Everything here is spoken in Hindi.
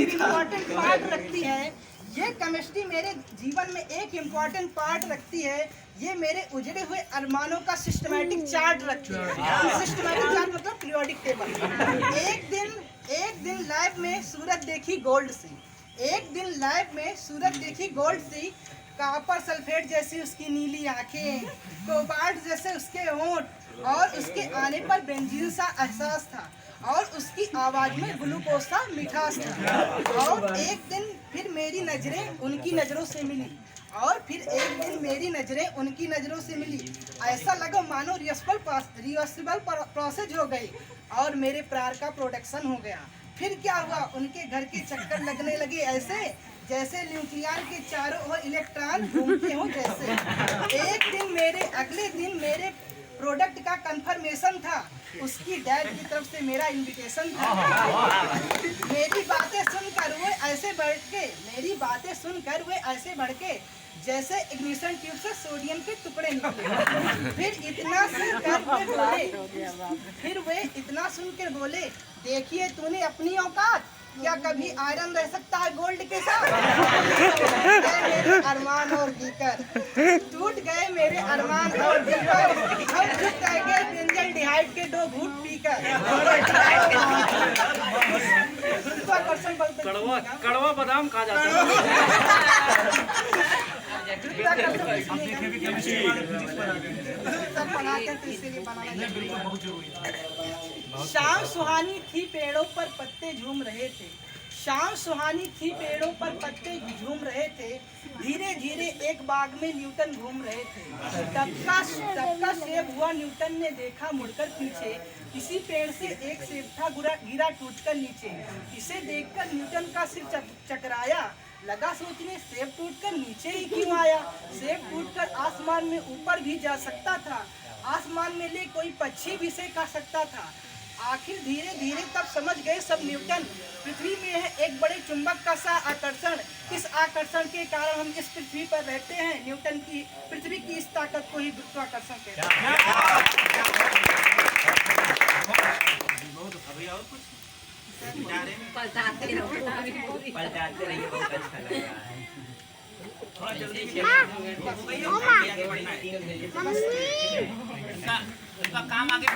इम्पोर्टेंट पार्ट रखती है। ये केमिस्ट्री मेरे जीवन में एक इम्पोर्टेंट पार्ट रखती है। ये मेरे उजड़े हुए अरमानों का सिस्टमैटिक चार्ट रखती है। सिस्टमैटिक चार्ट मतलब पीरियोडिक टेबल। एक दिन लैब में सूरत देखी गोल्ड सी, एक दिन लैब में सूरत देखी गोल्ड सी, कॉपर सल्फेट जैसी उसकी नीली आंखें, कोबाल्ट जैसे उसके होंठ, और उसके आने पर बेंजीन सा एहसास था, और उसकी आवाज में ग्लूकोज सा मिठास था। और एक दिन फिर मेरी नजरें उनकी नजरों से मिली, और फिर एक दिन मेरी नजरें उनकी नजरों से मिली। ऐसा लगा मानो रिवर्सिबल प्रोसेस हो गई और मेरे प्राण का प्रोडक्शन हो गया। फिर क्या हुआ, उनके घर के चक्कर लगने लगे ऐसे जैसे न्यूक्लियस के चारों ओर इलेक्ट्रॉन घूमते हो जैसे। अगले दिन मेरे प्रोडक्ट का कंफर्मेशन था, उसकी डैड की तरफ से मेरा इनविटेशन था। मेरी बातें सुनकर वे ऐसे भड़के जैसे इग्निशन ट्यूब से सोडियम के टुकड़े निकले। फिर वे इतना सुनकर बोले, देखिए तूने अपनी औकात, क्या कभी आयरन रह सकता है गोल्ड के साथ? मेरे अरमान और गीकर टूट गए, मेरे अरमान और गीकर हम चुप रह गए बेंजल डिहाइड के 2 घूंट पीकर। कड़वा बादाम कहा जाता है। शाम सुहानी थी, पेड़ों पर पत्ते झूम रहे थे। शाम सुहानी थी, पेड़ों पर पत्ते झूम रहे थे। धीरे धीरे एक बाग में न्यूटन घूम रहे थे। तब का सेब हुआ, न्यूटन ने देखा मुड़कर पीछे। किसी पेड़ से एक सेब था गिरा टूटकर नीचे। इसे देखकर न्यूटन का सिर चकराया, लगा सोचने सेब टूटकर नीचे ही क्यों आया। सेब टूटकर आसमान में ऊपर भी जा सकता था, आसमान में ले कोई पक्षी भी से खा सकता था। आखिर धीरे धीरे तब समझ गए सब न्यूटन, पृथ्वी में है एक बड़े चुंबक का सा आकर्षण। इस आकर्षण के कारण हम इस पृथ्वी पर रहते हैं। न्यूटन की पृथ्वी की इस ताकत को ही गुरुत्वाकर्षण कहते हैं। पलटाते रहिए, बहुत अच्छा लग रहा है। थोड़ा जल्दी काम आगे